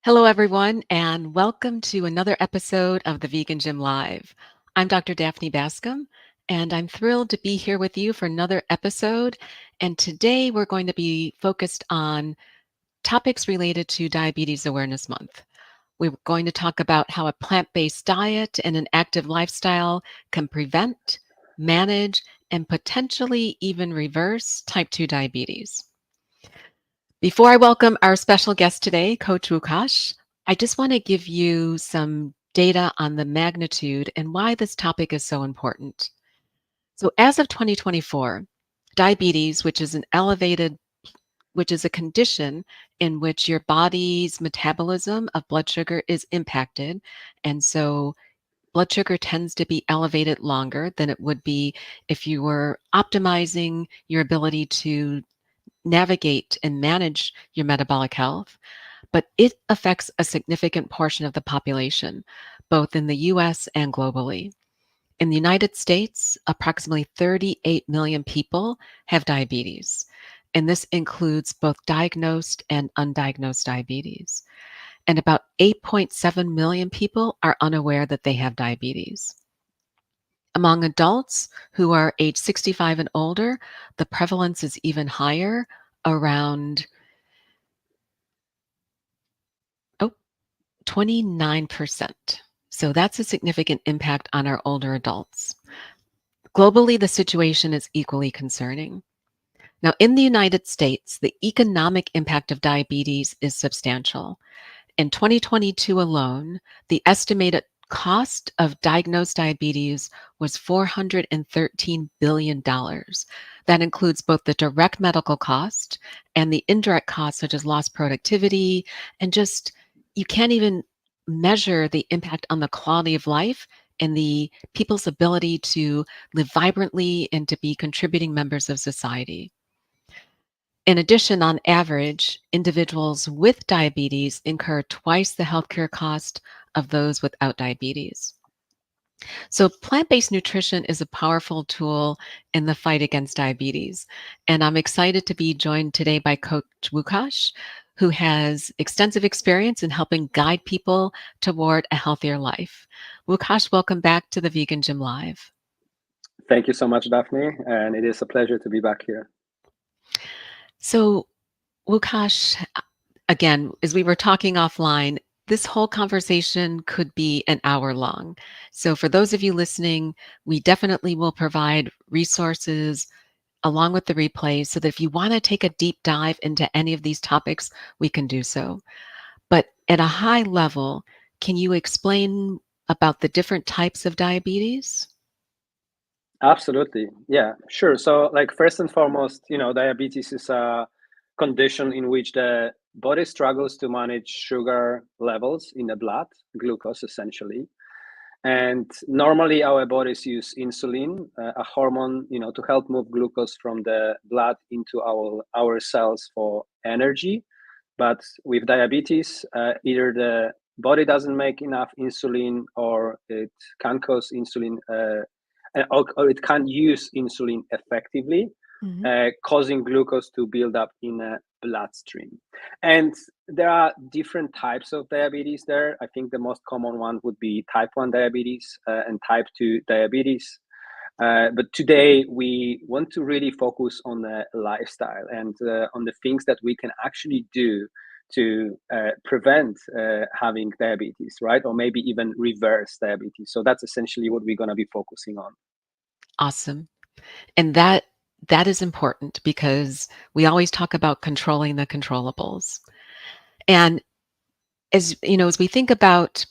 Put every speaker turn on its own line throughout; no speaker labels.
Hello, everyone, and welcome to another episode of the Vegan Gym Live. I'm Dr. Daphne Bascom, and I'm thrilled to be here with you for another episode. And today we're going to be focused on topics related to Diabetes Awareness Month. We're going to talk about how a plant based diet and an active lifestyle can prevent, manage, and potentially even reverse type 2 diabetes. Before I welcome our special guest today, Coach Lukasz, I just want to give you some data on the magnitude and why this topic is so important. So, as of 2024, diabetes, which is a condition in which your body's metabolism of blood sugar is impacted, and so blood sugar tends to be elevated longer than it would be if you were optimizing your ability to navigate and manage your metabolic health, but it affects a significant portion of the population, both in the US and globally. In the United States, approximately 38 million people have diabetes, and this includes both diagnosed and undiagnosed diabetes. And about 8.7 million people are unaware that they have diabetes. Among adults who are age 65 and older, the prevalence is even higher, around 29%. So that's a significant impact on our older adults. Globally, the situation is equally concerning. Now, in the United States, the economic impact of diabetes is substantial. In 2022 alone, the estimated cost of diagnosed diabetes was $413 billion. That includes both the direct medical cost and the indirect costs, such as lost productivity, and just you can't even measure the impact on the quality of life and the people's ability to live vibrantly and to be contributing members of society. In addition, on average, individuals with diabetes incur twice the healthcare cost of those without diabetes. So, plant based nutrition is a powerful tool in the fight against diabetes. And I'm excited to be joined today by Coach Lukasz, who has extensive experience in helping guide people toward a healthier life. Lukasz, welcome back to the Vegan Gym Live.
Thank you so much, Daphne, and it is a pleasure to be back here.
So, Lukasz, again, as we were talking offline, this whole conversation could be an hour long. So, for those of you listening, we definitely will provide resources along with the replays so that if you want to take a deep dive into any of these topics, we can do so. But at a high level, can you explain about the different types of diabetes?
Absolutely. Yeah, sure. So, like, first and foremost, diabetes is a condition in which the body struggles to manage sugar levels in the blood, glucose essentially. And normally our bodies use insulin, a hormone, to help move glucose from the blood into our cells for energy. But with diabetes, either the body doesn't make enough insulin, or it can cause insulin, or it can't use insulin effectively,
Mhm.
causing glucose to build up in a bloodstream. And there are different types of diabetes there. I think the most common one would be type 1 diabetes and type 2 diabetes. But today we want to really focus on the lifestyle and on the things that we can actually do to prevent having diabetes, right? Or maybe even reverse diabetes. So that's essentially what we're going to be focusing on.
Awesome. And that is important because we always talk about controlling the controllables. And as you know, as we think about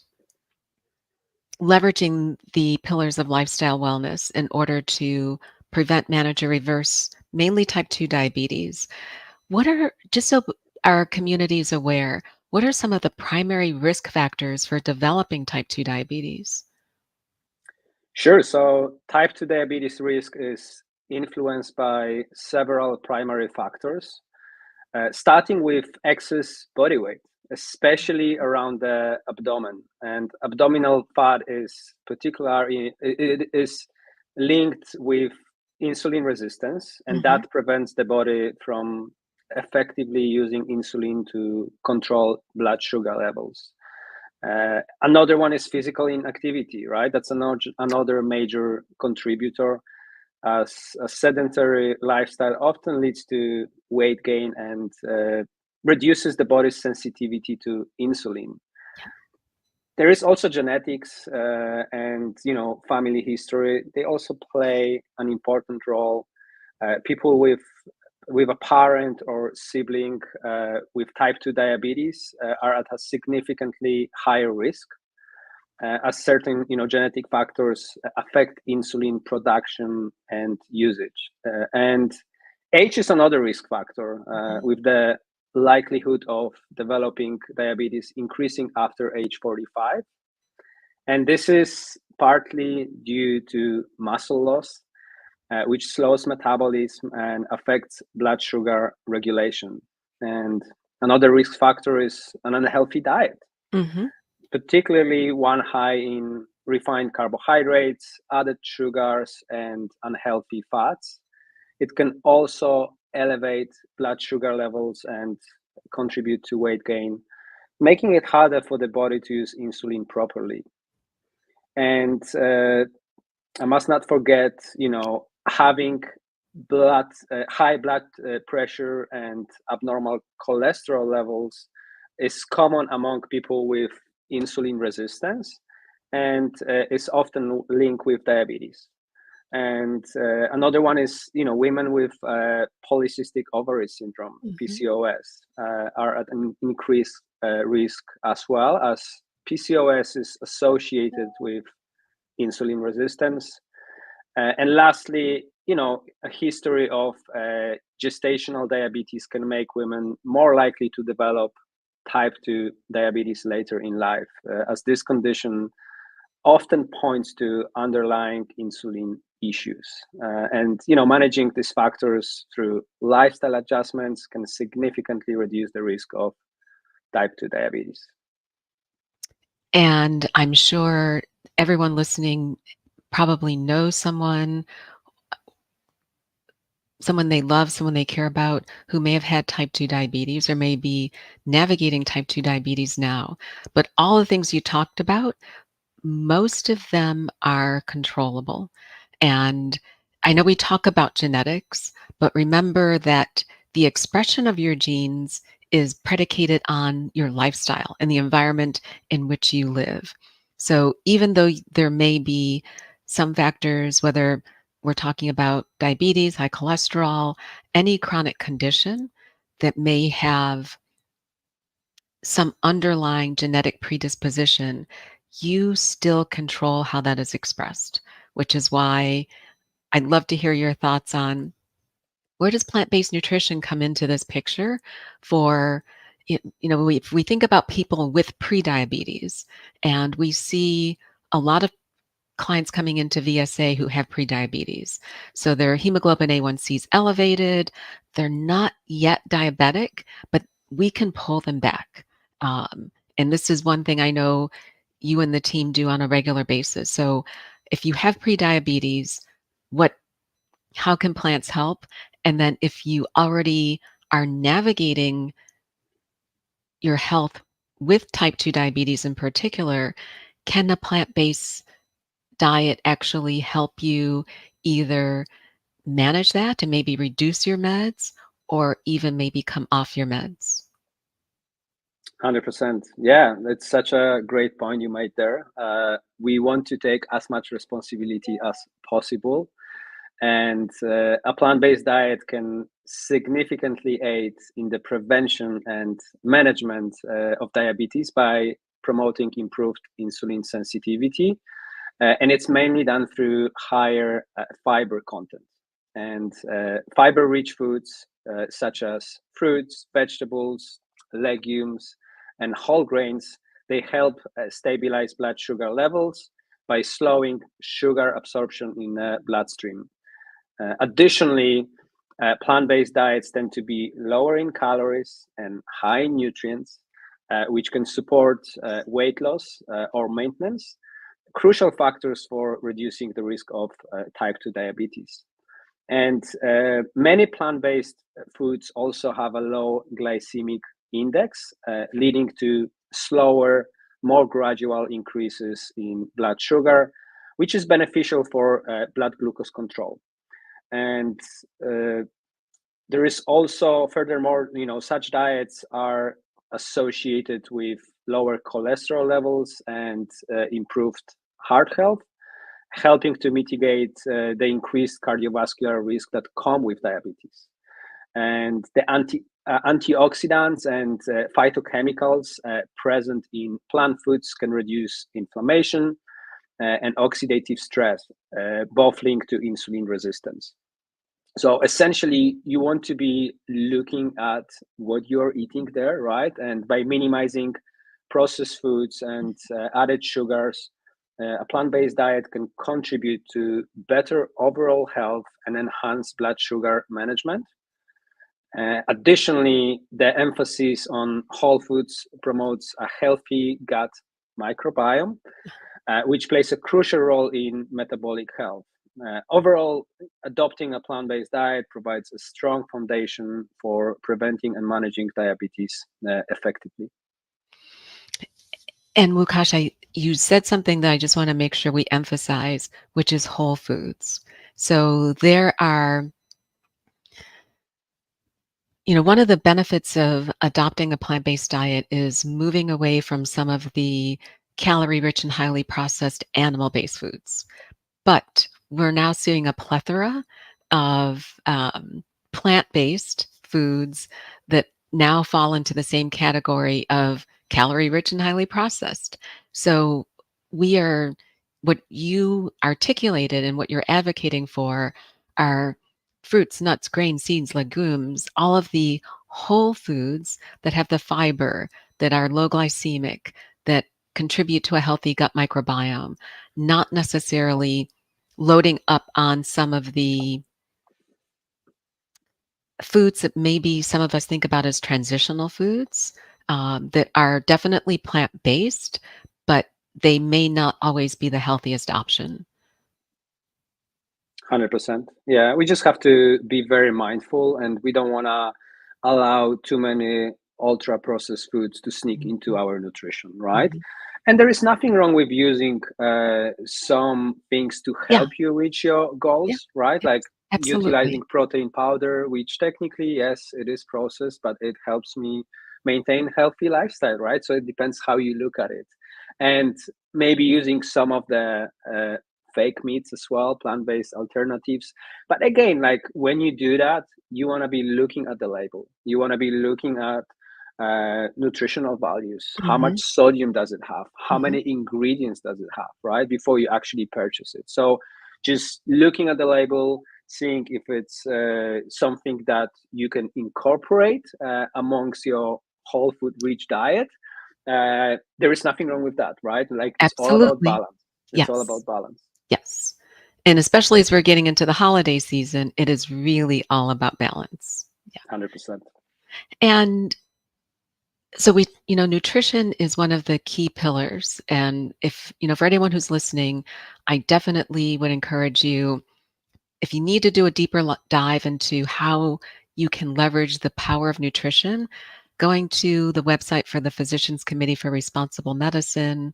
leveraging the pillars of lifestyle wellness in order to prevent, manage, or reverse mainly type 2 diabetes, what are, just so our community is aware, what are some of the primary risk factors for developing type 2 diabetes?
Sure. So type 2 diabetes risk is influenced by several primary factors, starting with excess body weight, especially around the abdomen. And abdominal fat is particularly it is linked with insulin resistance, and
Mhm.
that prevents the body from effectively using insulin to control blood sugar levels. Another one is physical inactivity, right? That's another major contributor, as a sedentary lifestyle often leads to weight gain and reduces the body's sensitivity to insulin. There is also genetics and family history. They also play an important role. People with a parent or sibling with type 2 diabetes are at a significantly higher risk, as certain genetic factors affect insulin production and usage. And age is another risk factor, with the likelihood of developing diabetes increasing after age 45. And this is partly due to muscle loss, which slows metabolism and affects blood sugar regulation. And another risk factor is an unhealthy diet,
Mm-hmm.
particularly one high in refined carbohydrates, added sugars, and unhealthy fats. It can also elevate blood sugar levels and contribute to weight gain, making it harder for the body to use insulin properly. And I must not forget, having high blood pressure and abnormal cholesterol levels is common among people with insulin resistance, and is often linked with diabetes. And another one is, women with polycystic ovary syndrome,
Mm-hmm.
PCOS, are at an increased risk, as well as PCOS is associated with insulin resistance. And lastly, a history of gestational diabetes can make women more likely to develop type 2 diabetes later in life, as this condition often points to underlying insulin issues. And managing these factors through lifestyle adjustments can significantly reduce the risk of type 2 diabetes.
And I'm sure everyone listening probably knows someone they love, someone they care about who may have had type 2 diabetes or may be navigating type 2 diabetes now. But all the things you talked about, most of them are controllable. And I know we talk about genetics, but remember that the expression of your genes is predicated on your lifestyle and the environment in which you live. So even though there may be some factors, whether we're talking about diabetes, high cholesterol, any chronic condition that may have some underlying genetic predisposition, you still control how that is expressed, which is why I'd love to hear your thoughts on where does plant-based nutrition come into this picture for, if we think about people with prediabetes and we see a lot of clients coming into VSA who have prediabetes. So their hemoglobin A1C is elevated. They're not yet diabetic, but we can pull them back. And this is one thing I know you and the team do on a regular basis. So if you have prediabetes, how can plants help? And then if you already are navigating your health with type 2 diabetes in particular, can a plant-based diet actually help you either manage that and maybe reduce your meds or even maybe come off your meds?
100%. Yeah, that's such a great point you made there. We want to take as much responsibility as possible, and a plant-based diet can significantly aid in the prevention and management of diabetes by promoting improved insulin sensitivity. And it's mainly done through higher fiber content. And fiber rich foods such as fruits, vegetables, legumes, and whole grains, they help stabilize blood sugar levels by slowing sugar absorption in the bloodstream. Additionally, plant-based diets tend to be lower in calories and high in nutrients, which can support weight loss or maintenance, crucial factors for reducing the risk of type 2 diabetes. And many plant-based foods also have a low glycemic index, leading to slower, more gradual increases in blood sugar, which is beneficial for blood glucose control. And there is also, furthermore, such diets are associated with lower cholesterol levels and improved heart health, helping to mitigate the increased cardiovascular risk that come with diabetes. And the antioxidants and phytochemicals present in plant foods can reduce inflammation and oxidative stress, both linked to insulin resistance. So essentially, you want to be looking at what you're eating there, right? And by minimizing processed foods and added sugars, a plant-based diet can contribute to better overall health and enhance blood sugar management. Additionally, the emphasis on whole foods promotes a healthy gut microbiome, which plays a crucial role in metabolic health. Overall, adopting a plant based diet provides a strong foundation for preventing and managing diabetes effectively.
And Lukasz, you said something that I just want to make sure we emphasize, which is whole foods. So there are, one of the benefits of adopting a plant-based diet is moving away from some of the calorie-rich and highly processed animal-based foods. But we're now seeing a plethora of plant-based foods that now fall into the same category of calorie-rich and highly processed. So we are, what you articulated and what you're advocating for are fruits, nuts, grains, seeds, legumes, all of the whole foods that have the fiber, that are low glycemic, that contribute to a healthy gut microbiome, not necessarily loading up on some of the foods that maybe some of us think about as transitional foods, that are definitely plant-based, but they may not always be the healthiest option.
100%. Yeah, we just have to be very mindful, and we don't want to allow too many ultra processed foods to sneak into our nutrition, right?
Mhm.
And there is nothing wrong with using some things to
Yeah,
help you reach your
yeah,
goals, right? Like
absolutely.
utilizing protein powder, which technically, yes, it is processed, but it helps me maintain healthy lifestyle, right? So it depends how you look at it. And maybe using some of the fake meats as well, plant-based alternatives. But again, like when you do that, you want to be looking at the label. You want to be looking at nutritional values. How much
Mhm,
sodium does it have? How
mhm.
many ingredients does it have, right? Before you actually purchase it. So just looking at the label, seeing if it's something that you can incorporate amongst your whole food rich diet. There is nothing wrong with that, right? Like it's all about
Absolutely.
balance. It's all
Yes,
about balance.
yes. And especially as we're getting into the holiday season, it is really all about balance. Yeah.
100%.
And so nutrition is one of the key pillars. And if, for anyone who's listening, I definitely would encourage you, if you need to do a deeper dive into how you can leverage the power of nutrition, going to the website for the Physicians Committee for Responsible Medicine,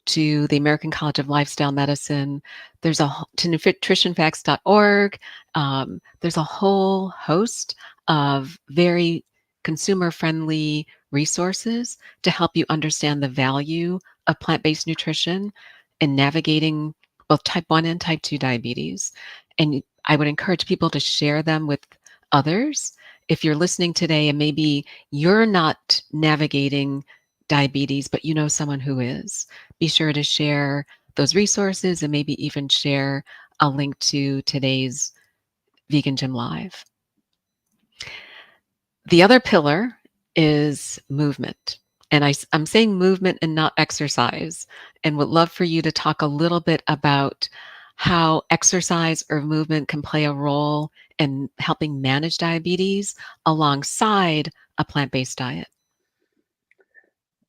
to the American College of Lifestyle Medicine. There's to nutritionfacts.org. There's a whole host of very consumer-friendly resources to help you understand the value of plant-based nutrition and navigating both type 1 and type 2 diabetes. And I would encourage people to share them with others. If you're listening today and maybe you're not navigating diabetes, but you know someone who is, be sure to share those resources and maybe even share a link to today's Vegan Gym Live. The other pillar is movement. And I'm saying movement and not exercise, and would love for you to talk a little bit about how exercise or movement can play a role in helping manage diabetes alongside a plant-based diet.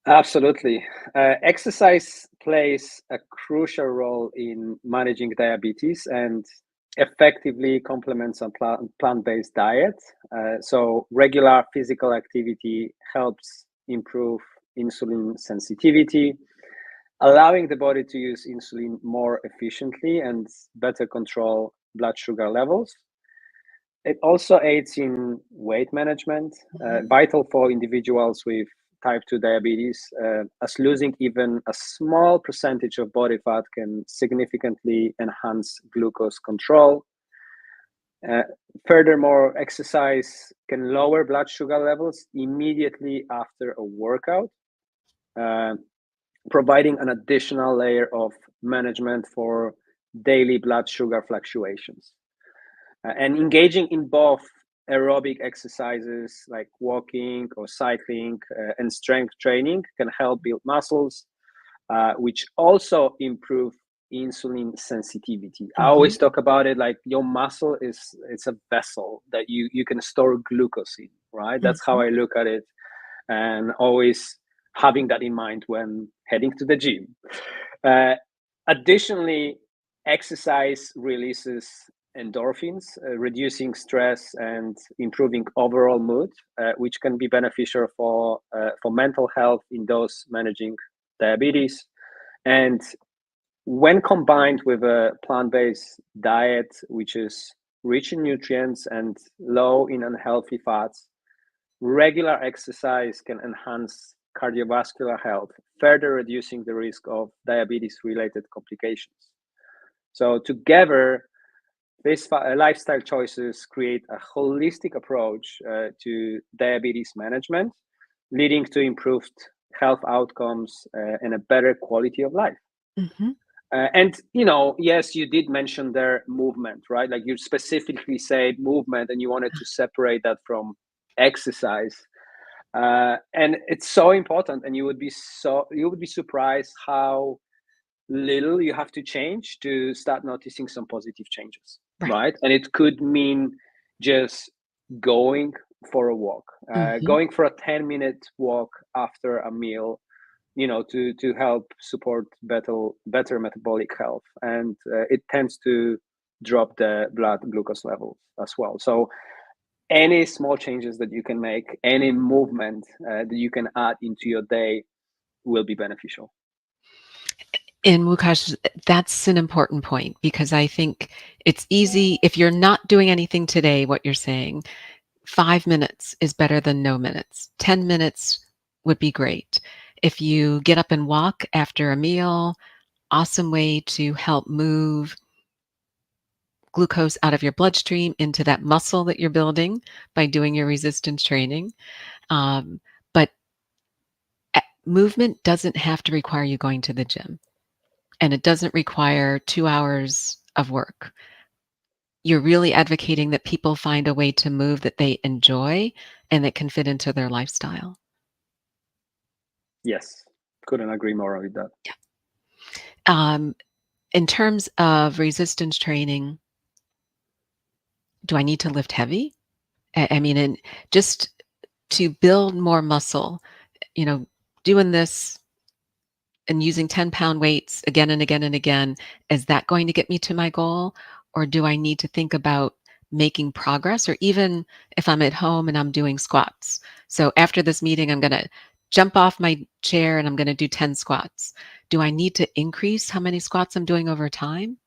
Absolutely. Exercise plays a crucial role in managing diabetes, and effectively complements a plant-based diet. So regular physical activity helps improve insulin sensitivity, allowing the body to use insulin more efficiently and better control blood sugar levels. It also aids in weight management,
Mhm.
vital for individuals with type 2 diabetes, as losing even a small percentage of body fat can significantly enhance glucose control. Uh, Furthermore, exercise can lower blood sugar levels immediately after a workout, uh, providing an additional layer of management for daily blood sugar fluctuations. And engaging in both aerobic exercises like walking or cycling and strength training can help build muscles, which also improve insulin sensitivity. I
Mhm.
always talk about it like your muscle is it's a vessel that you can store glucose in, right? That's how
Mhm.
I look at it, and always having that in mind when heading to the gym. Uh, Additionally, exercise releases endorphins, reducing stress and improving overall mood, which can be beneficial for mental health in those managing diabetes. And when combined with a plant-based diet, which is rich in nutrients and low in unhealthy fats, regular exercise can enhance cardiovascular health, further reducing the risk of diabetes-related complications. So together, these lifestyle choices create a holistic approach to diabetes management, leading to improved health outcomes and a better quality of life.
Mhm.
And yes, you did mention their movement, right? Like you specifically said movement, and you wanted to separate that from exercise. And it's so important, and you would be surprised how little you have to change to start noticing some positive changes,
Right.
right? And it could mean just going for a walk,
Mhm.
going for a 10-minute walk after a meal, to help support better metabolic health, and it tends to drop the blood glucose levels as well. So any small changes that you can make, any movement that you can add into your day will be beneficial.
And Wukash, that's an important point because I think it's easy if you're not doing anything today, what you're saying, 5 minutes is better than no minutes. 10 minutes would be great. If you get up and walk after a meal, awesome way to help move glucose out of your bloodstream into that muscle that you're building by doing your resistance training. But movement doesn't have to require you going to the gym, and it doesn't require 2 hours of work. You're really advocating that people find a way to move that they enjoy and that can fit into their lifestyle.
Yes, couldn't agree more with that.
Yeah. Um, in terms of resistance training, do I need to lift heavy? I mean, and just to build more muscle, you know, doing this and using 10-pound weights again and again and again, is that going to get me to my goal? Or do I need to think about making progress? Or even if I'm at home and I'm doing squats. So after this meeting, I'm going to jump off my chair and I'm going to do 10 squats. Do I need to increase how many squats I'm doing over time?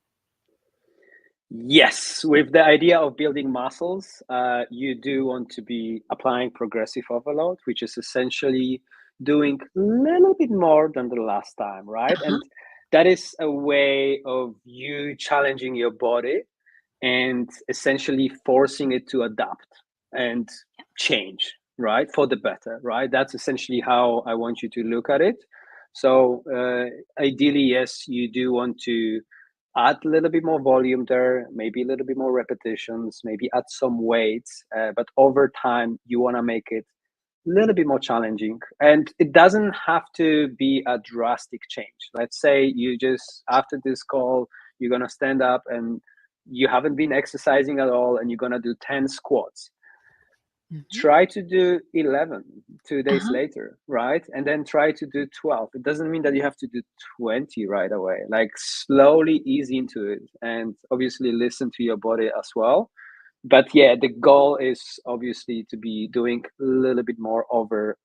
Yes, with the idea of building muscles, you do want to be applying progressive overload, which is essentially doing a little bit more than the last time, right?
Uh-huh.
And that is a way of you challenging your body and essentially forcing it to adapt and change, right, for the better, right? That's essentially how I want you to look at it. So ideally, yes, you do want to add a little bit more volume there, maybe a little bit more repetitions, maybe add some weights, but over time you want to make it a little bit more challenging. And it doesn't have to be a drastic change. Let's say you just, after this call, you're going to stand up and you haven't been exercising at all and you're going to do 10 squats.
Mhm.
try to do 11 2 days
Uh-huh.
later, right? And then try to do 12. It doesn't mean that you have to do 20 right away. Like slowly ease into it and obviously listen to your body as well. But yeah, the goal is obviously to be doing a little bit more over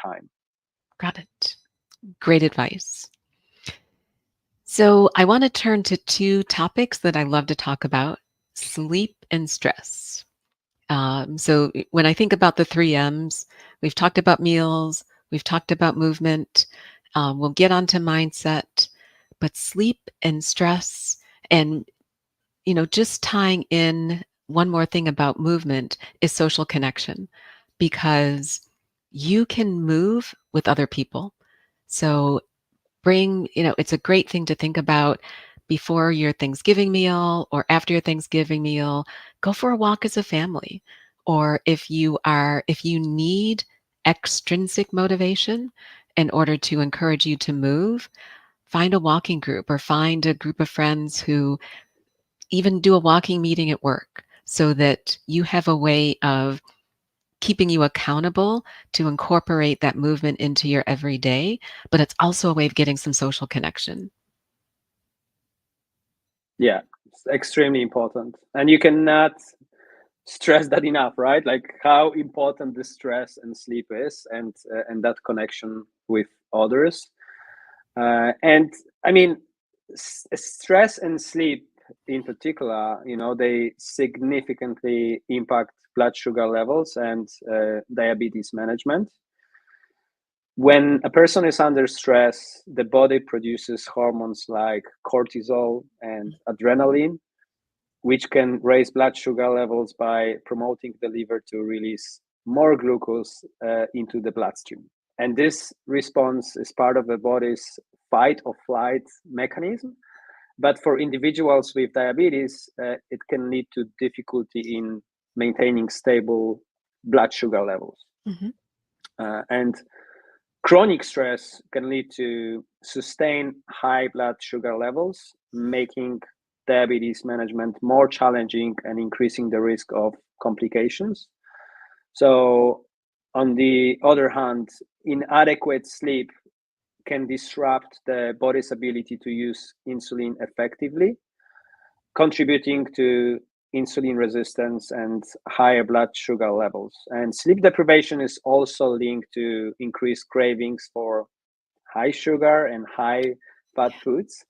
time.
Got it. Great advice. So I want to turn to two topics that I love to talk about: sleep and stress. So when I think about the three M's, we've talked about meals, we've talked about movement, we'll get onto mindset, but sleep and stress, and just tying in one more thing about movement is social connection, because you can move with other people. So it's a great thing to think about before your Thanksgiving meal or after your Thanksgiving meal. Go for a walk as a family. Or if you need extrinsic motivation in order to encourage you to move, find a walking group or find a group of friends who even do a walking meeting at work, so that you have a way of keeping you accountable to incorporate that movement into your everyday, but it's also a way of getting some social connection.
Yeah, it's extremely important. And you cannot stress that enough, right? Like how important the stress and sleep is, and that connection with others. And I mean, stress and sleep in particular, they significantly impact blood sugar levels and diabetes management. When a person is under stress, the body produces hormones like cortisol and adrenaline, which can raise blood sugar levels by promoting the liver to release more glucose into the bloodstream. And this response is part of the body's fight or flight mechanism. But for individuals with diabetes, it can lead to difficulty in maintaining stable blood sugar levels.
Mhm.
And chronic stress can lead to sustained high blood sugar levels, making diabetes management more challenging and increasing the risk of complications. So, on the other hand, inadequate sleep can disrupt the body's ability to use insulin effectively, contributing to insulin resistance and higher blood sugar levels. And sleep deprivation is also linked to increased cravings for high sugar and high fat foods,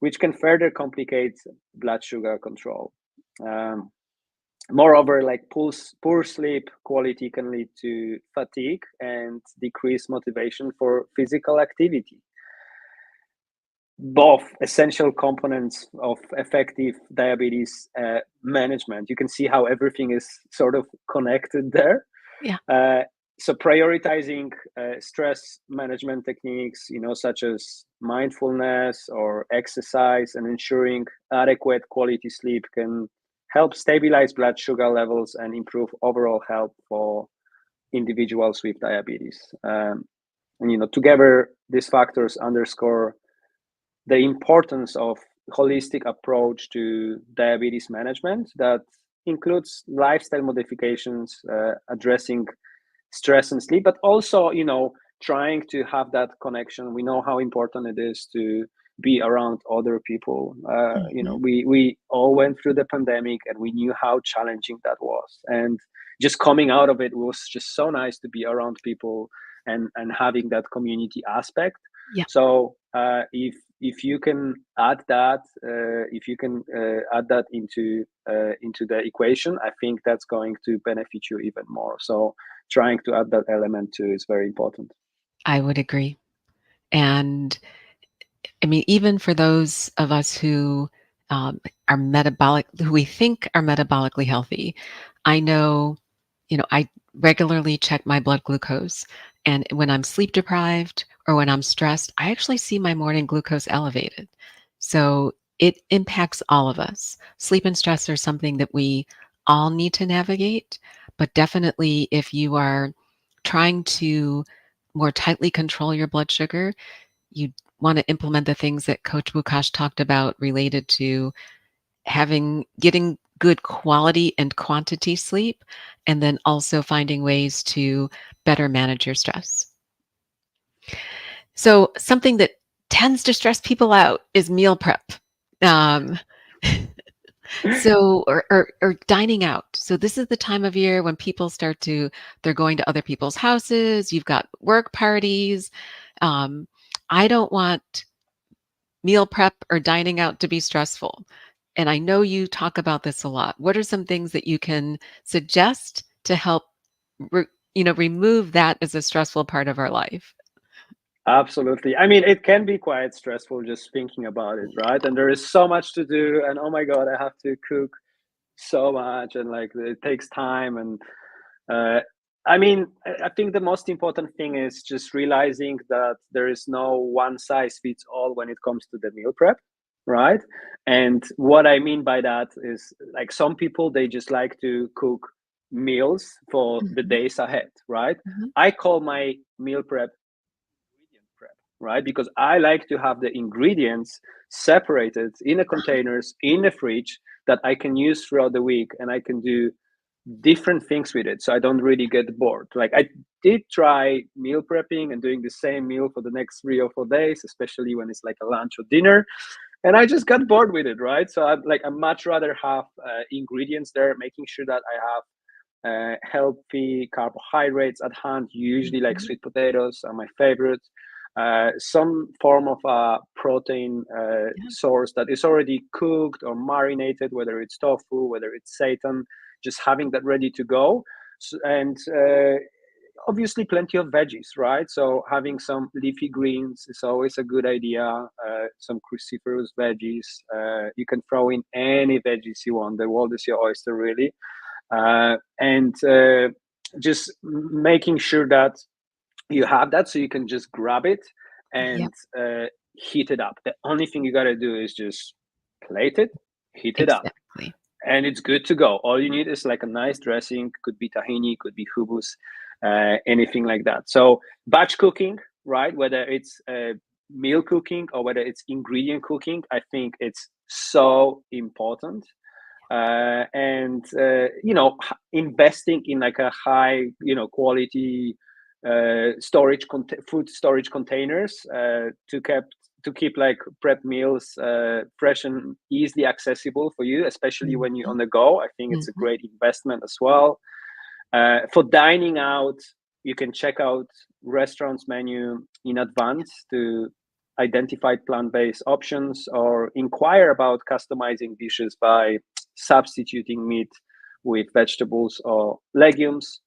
which can further complicate blood sugar control. Um, Moreover, like poor sleep quality can lead to fatigue and decreased motivation for physical activity, both essential components of effective diabetes management. You can see how everything is sort of connected there.
Yeah.
Uh, so prioritizing stress management techniques, such as mindfulness or exercise, and ensuring adequate quality sleep can help stabilize blood sugar levels and improve overall health for individuals with diabetes. And together, these factors underscore the importance of holistic approach to diabetes management that includes lifestyle modifications, addressing stress and sleep, but also trying to have that connection. We know how important it is to be around other people.
Mhm.
We all went through the pandemic and we knew how challenging that was, and just coming out of it was just so nice to be around people and having that community aspect.
Yeah,
So if you can add that, if you can add that into the equation, I think that's going to benefit you even more. So trying to add that element too is very important.
I would agree. And I mean, even for those of us who who we think are metabolically healthy, I know, I regularly check my blood glucose. And when I'm sleep deprived or when I'm stressed, I actually see my morning glucose elevated. So it impacts all of us. Sleep and stress are something that we all need to navigate. But definitely, if you are trying to more tightly control your blood sugar, you want to implement the things that Coach Lukasz talked about related to getting good quality and quantity sleep, and then also finding ways to better manage your stress. So something that tends to stress people out is meal prep. Um, or dining out. So this is the time of year when people they're going to other people's houses. You've got work parties. Um, I don't want meal prep or dining out to be stressful. And I know you talk about this a lot. What are some things that you can suggest to help, re, remove that as a stressful part of our life?
Absolutely. I mean, it can be quite stressful just thinking about it, right? And there is so much to do, and oh my God, I have to cook so much, and like it takes time. And uh, I mean, I think the most important thing is just realizing that there is no one size fits all when it comes to the meal prep, right? And what I mean by that is like some people, they just like to cook meals for the
Mhm,
days ahead, right?
mhm.
I call my meal prep ingredient prep, right? Because I like to have the ingredients separated in the containers in the fridge that I can use throughout the week, and I can do different things with it so I don't really get bored. Like I did try meal prepping and doing the same meal for the next 3 or 4 days, especially when it's like a lunch or dinner, and I just got bored with it, right? So I much rather have ingredients there, making sure that I have healthy carbohydrates at hand. Usually, like
Mhm.
sweet potatoes are my favorite. Some form of a protein
Yeah.
source that is already cooked or marinated, whether it's tofu, whether it's seitan, just having that ready to go. And obviously, plenty of veggies, right? So having some leafy greens is always a good idea. Some cruciferous veggies. You can throw in any veggies you want. The world is your oyster, really. And just making sure that you have that so you can just grab it and
Yep.
heat it up. The only thing you got to do is just plate it, heat it up,
Exactly.
and it's good to go. All you need is like a nice dressing, could be tahini, could be hummus, anything like that. So batch cooking, right? Whether it's meal cooking or whether it's ingredient cooking, I think it's so important. And investing in like a high quality food storage containers to keep like prep meals fresh and easily accessible for you, especially when you're
Mhm,
on the go. I think it's a
mhm.
great investment as well. For dining out, you can check out restaurants menu in advance to identify plant-based options or inquire about customizing dishes by substituting meat with vegetables or legumes.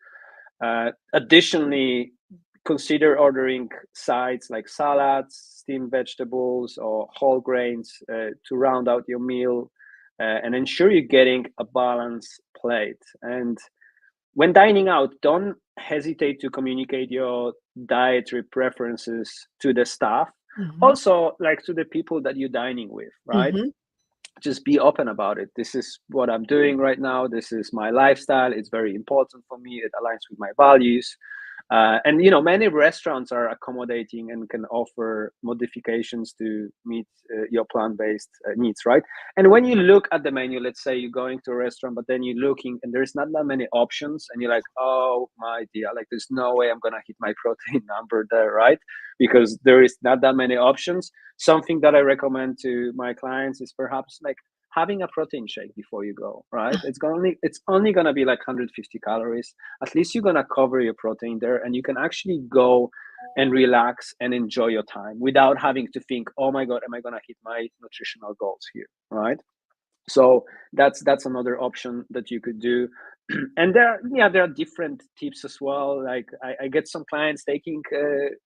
Additionally, consider ordering sides like salads, steamed vegetables, or whole grains to round out your meal, and ensure you're getting a balanced plate. And when dining out, don't hesitate to communicate your dietary preferences to the staff.
Mhm,
Also, like to the people that you're dining with, right?
mhm.
Just be open about it. This is what I'm doing right now. This is my lifestyle. It's very important for me. It aligns with my values. And many restaurants are accommodating and can offer modifications to meet your plant-based needs, right? And when you look at the menu, let's say you're going to a restaurant, but then you're looking and there's not that many options, and you're like, oh my dear, like there's no way I'm gonna hit my protein number there, right? Because there is not that many options. Something that I recommend to my clients is perhaps like having a protein shake before you go, right? It's only gonna be like 150 calories. At least you're gonna cover your protein there, and you can actually go and relax and enjoy your time without having to think, oh my god, am I gonna hit my nutritional goals here, right? So that's another option that you could do. And there are different tips as well. Like I get some clients taking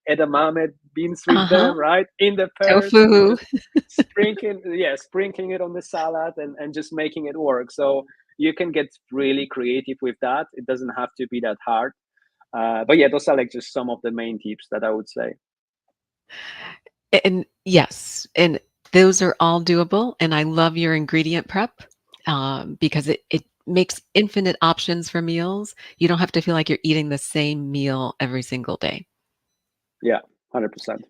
edamame beans with
Uh-huh.
them, right, in the pairs, and
Tofu.
just sprinkling it on the salad, and just making it work. So you can get really creative with that. It doesn't have to be that hard. But yeah, those are like just some of the main tips that I would say.
And yes, and those are all doable, and I love your ingredient prep, because it makes infinite options for meals. You don't have to feel like you're eating the same meal every single day.
Yeah, 100%.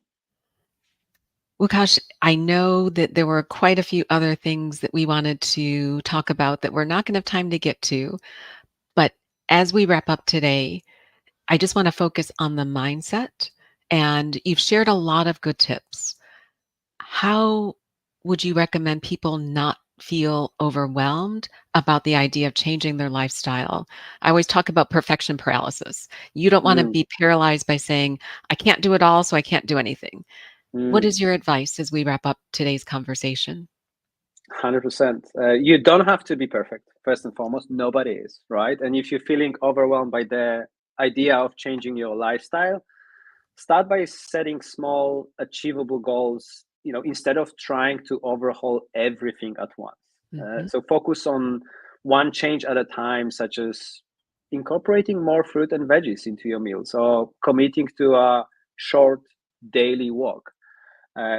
Lukasz, I know that there were quite a few other things that we wanted to talk about that we're not going to have time to get to. But as we wrap up today, I just want to focus on the mindset. And you've shared a lot of good tips. How would you recommend people not feel overwhelmed about the idea of changing their lifestyle? I always talk about perfection paralysis. You don't want to
Mm,
be paralyzed by saying, I can't do it all, so I can't do anything. What
mm.
is your advice as we wrap up today's conversation?
100%. You don't have to be perfect, first and foremost. Nobody is, right? And if you're feeling overwhelmed by the idea of changing your lifestyle, start by setting small, achievable goals, instead of trying to overhaul everything at once.
Mhm.
So focus on one change at a time, such as incorporating more fruit and veggies into your meals or committing to a short daily walk.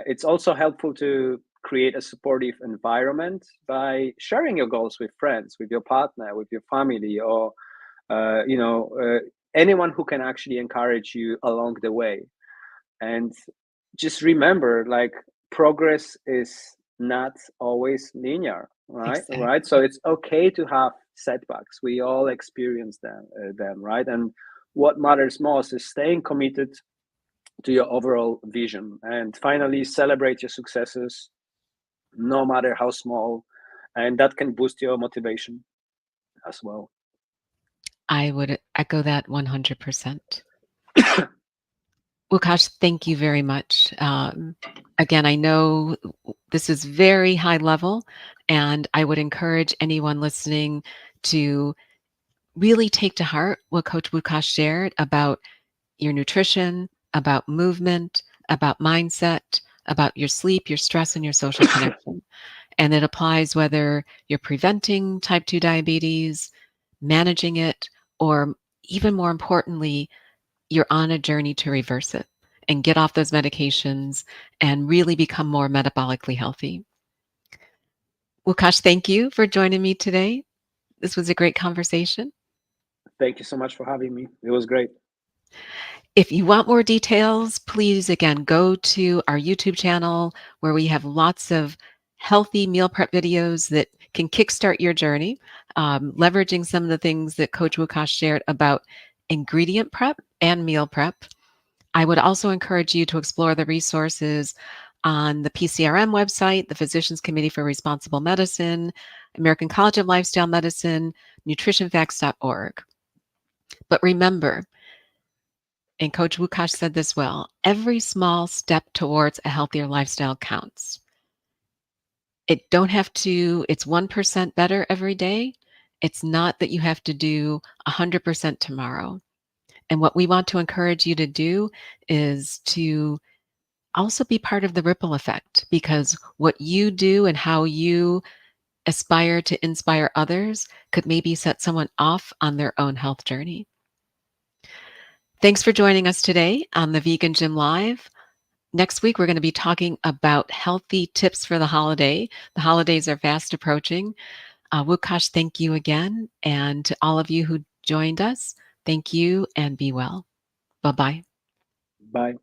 It's also helpful to create a supportive environment by sharing your goals with friends, with your partner, with your family, or uh, you know uh, anyone who can actually encourage you along the way. And just remember, like, progress is not always linear, right? So
Exactly.
it's okay to have setbacks. We all experience them, right? And what matters most is staying committed to your overall vision. And finally, celebrate your successes, no matter how small, and that can boost your motivation as well.
I would echo that 100%. Lukasz, thank you very much. Again, I know this is very high level, and I would encourage anyone listening to really take to heart what Coach Lukasz shared about your nutrition, about movement, about mindset, about your sleep, your stress, and your social connection. And it applies whether you're preventing type 2 diabetes, managing it, or even more importantly, you're on a journey to reverse it and get off those medications and really become more metabolically healthy. Lukasz, thank you for joining me today. This was a great conversation.
Thank you so much for having me. It was great.
If you want more details, please again go to our YouTube channel where we have lots of healthy meal prep videos that can kickstart your journey, leveraging some of the things that Coach Lukasz shared about ingredient prep and meal prep. I would also encourage you to explore the resources on the PCRM website, the Physicians Committee for Responsible Medicine, American College of Lifestyle Medicine, nutritionfacts.org. But remember, and Coach Lukasz said this well, every small step towards a healthier lifestyle counts. It's 1% better every day. It's not that you have to do 100% tomorrow. And what we want to encourage you to do is to also be part of the ripple effect, because what you do and how you aspire to inspire others could maybe set someone off on their own health journey. Thanks for joining us today on the Vegan Gym Live. Next week, we're going to be talking about healthy tips for the holiday. The holidays are fast approaching. Lukasz, thank you again. And to all of you who joined us, thank you and be well. Bye bye.
Bye.